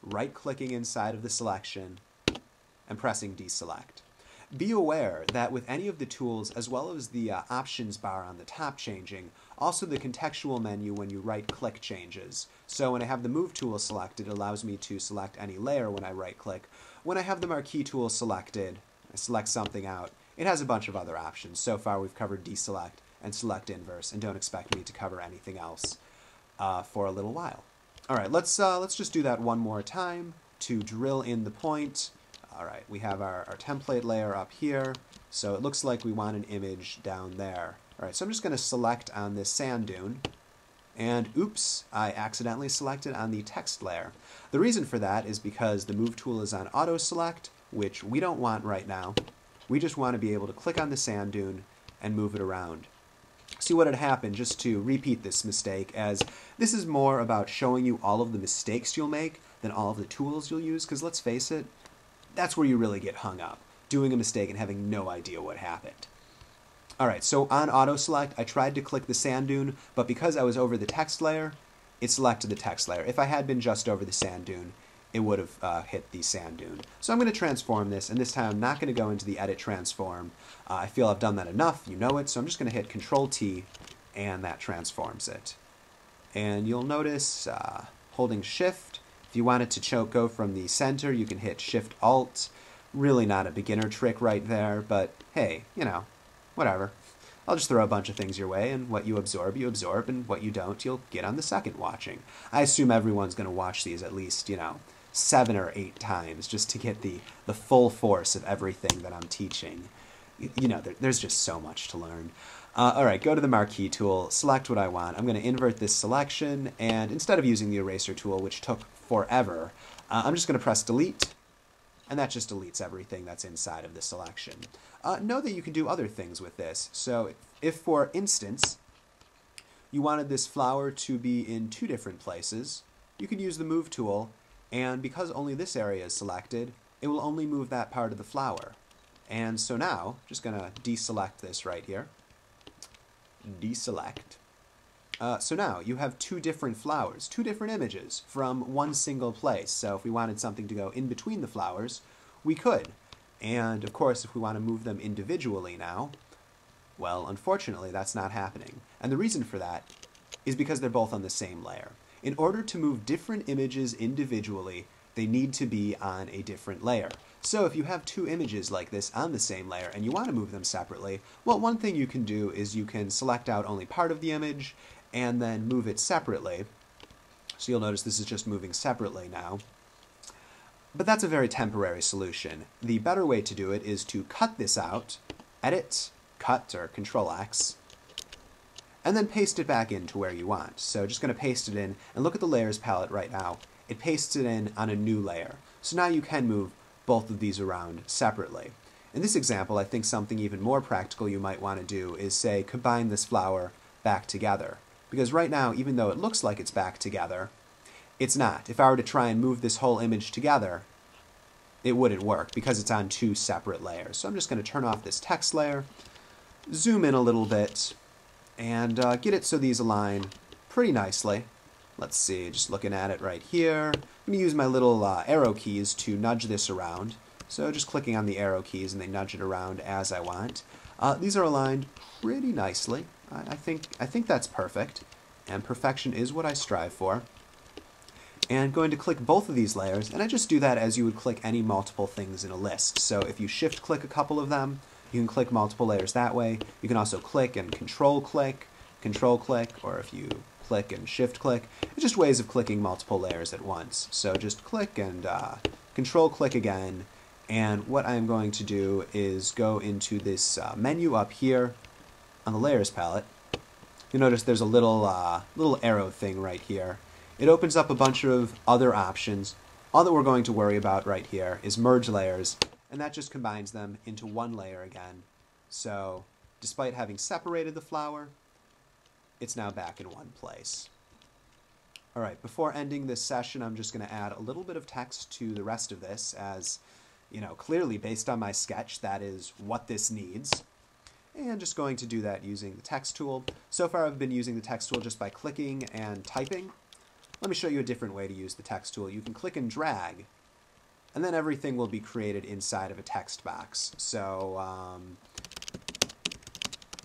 right-clicking inside of the selection, and pressing deselect. Be aware that with any of the tools, as well as the options bar on the top changing, also the contextual menu when you right-click changes. So when I have the Move tool selected, it allows me to select any layer when I right-click. When I have the Marquee tool selected, I select something out. It has a bunch of other options. So far we've covered deselect and select inverse, and don't expect me to cover anything else for a little while. All right, let's just do that one more time to drill in the point. All right, we have our template layer up here, so it looks like we want an image down there. All right, so I'm just going to select on this sand dune, and oops, I accidentally selected on the text layer. The reason for that is because the Move tool is on auto select, which we don't want right now. We just want to be able to click on the sand dune and move it around. See what had happened, just to repeat this mistake, as this is more about showing you all of the mistakes you'll make than all of the tools you'll use, because let's face it, that's where you really get hung up, doing a mistake and having no idea what happened. All right, so on auto select, I tried to click the sand dune, but because I was over the text layer, it selected the text layer. If I had been just over the sand dune, it would have hit the sand dune. So I'm going to transform this, and this time I'm not going to go into the edit transform. I feel I've done that enough, you know it, so I'm just going to hit Control-T, and that transforms it. And you'll notice holding Shift, if you want it to go from the center, you can hit Shift-Alt. Really not a beginner trick right there, but hey, you know, whatever. I'll just throw a bunch of things your way, and what you absorb, and what you don't, you'll get on the second watching. I assume everyone's going to watch these at least, 7 or 8 times just to get the full force of everything that I'm teaching. There's just so much to learn. All right, go to the Marquee tool, select what I want. I'm going to invert this selection, and instead of using the Eraser tool, which took forever, I'm just going to press Delete, and that just deletes everything that's inside of the selection. Know that you can do other things with this. So if, for instance, you wanted this flower to be in 2 different places, you can use the Move tool, and because only this area is selected, it will only move that part of the flower. And so now, just going to deselect this right here. Deselect. So now you have 2 different flowers, 2 different images from one single place. So if we wanted something to go in between the flowers, we could. And of course, if we want to move them individually now, well, unfortunately, that's not happening. And the reason for that is because they're both on the same layer. In order to move different images individually, they need to be on a different layer. So if you have 2 images like this on the same layer and you want to move them separately, well, one thing you can do is you can select out only part of the image and then move it separately. So you'll notice this is just moving separately now. But that's a very temporary solution. The better way to do it is to cut this out, Edit, Cut, or Control-X, and then paste it back into where you want. So just going to paste it in, and look at the layers palette right now. It pastes it in on a new layer. So now you can move both of these around separately. In this example, I think something even more practical you might want to do is, say, combine this flower back together. Because right now, even though it looks like it's back together, it's not. If I were to try and move this whole image together, it wouldn't work because it's on 2 separate layers. So I'm just going to turn off this text layer, zoom in a little bit, and get it so these align pretty nicely. Let's see, just looking at it right here. I'm going to use my little arrow keys to nudge this around. So just clicking on the arrow keys and they nudge it around as I want. These are aligned pretty nicely. I think that's perfect, and perfection is what I strive for. And going to click both of these layers, and I just do that as you would click any multiple things in a list. So if you shift click a couple of them, you can click multiple layers that way. You can also click and control click, or if you click and shift click, it's just ways of clicking multiple layers at once. So just click and control click again, and what I'm going to do is go into this menu up here on the layers palette. You'll notice there's a little arrow thing right here. It opens up a bunch of other options. All that we're going to worry about right here is merge layers, and that just combines them into one layer again. So despite having separated the flower, it's now back in one place. All right, before ending this session, I'm just going to add a little bit of text to the rest of this, as, clearly based on my sketch, that is what this needs. And just going to do that using the text tool. So far I've been using the text tool just by clicking and typing. Let me show you a different way to use the text tool. You can click and drag, and then everything will be created inside of a text box. So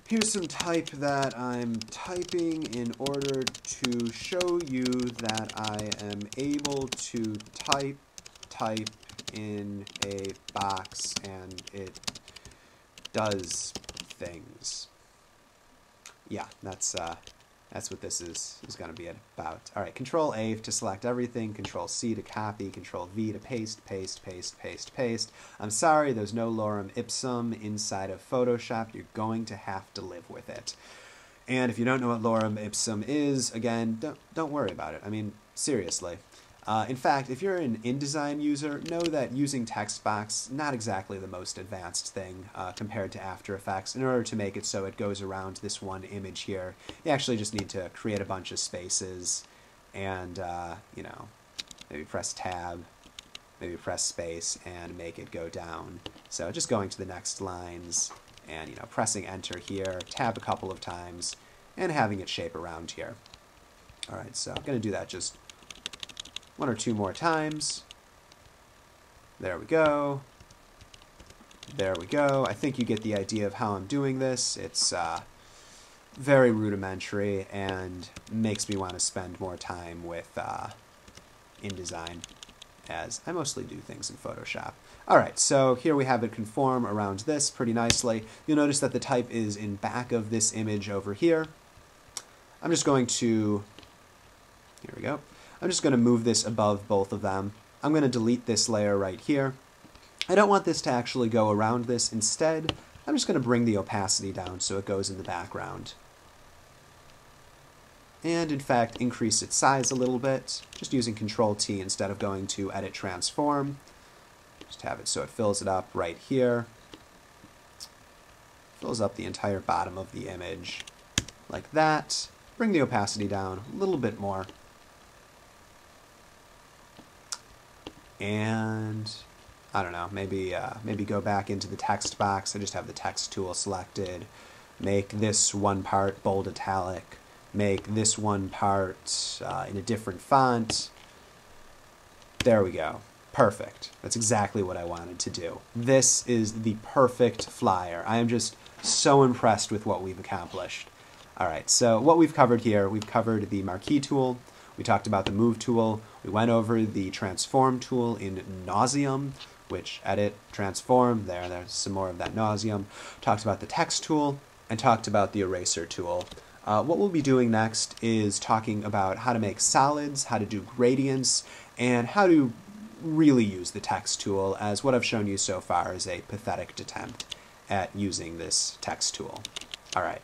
here's some type that I'm typing in order to show you that I am able to type in a box and it does things. Yeah, that's what this is going to be about. All right, Control A to select everything, Control C to copy, Control V to paste, paste, paste, paste, paste. I'm sorry, there's no lorem ipsum inside of Photoshop. You're going to have to live with it. And if you don't know what lorem ipsum is, again, don't worry about it. I mean, seriously. In fact, if you're an InDesign user, know that using text box, not exactly the most advanced thing compared to After Effects. In order to make it so it goes around this one image here, you actually just need to create a bunch of spaces and, you know, maybe press Tab, maybe press space, and make it go down. So just going to the next lines and, you know, pressing Enter here, Tab a couple of times, and having it shape around here. All right, so I'm going to do that just one or two more times. There we go. There we go. I think you get the idea of how I'm doing this. It's very rudimentary and makes me want to spend more time with InDesign, as I mostly do things in Photoshop. All right, so here we have it conform around this pretty nicely. You'll notice that the type is in back of this image over here. I'm just going to, here we go. I'm just going to move this above both of them. I'm going to delete this layer right here. I don't want this to actually go around this. Instead, I'm just going to bring the opacity down so it goes in the background. And in fact, increase its size a little bit, just using Control T instead of going to Edit Transform. Just have it so it fills it up right here. Fills up the entire bottom of the image like that. Bring the opacity down a little bit more. And I don't know, maybe go back into the text box. I just have the text tool selected. Make this one part bold italic. Make this one part in a different font. There we go. Perfect. That's exactly what I wanted to do. This is the perfect flyer. I am just so impressed with what we've accomplished. All right, so what we've covered here, we've covered the marquee tool. We talked about the move tool. We went over the transform tool in nauseum, which edit, transform, there's some more of that nauseum. Talked about the text tool and talked about the eraser tool. What we'll be doing next is talking about how to make solids, how to do gradients, and how to really use the text tool, as what I've shown you so far is a pathetic attempt at using this text tool. All right.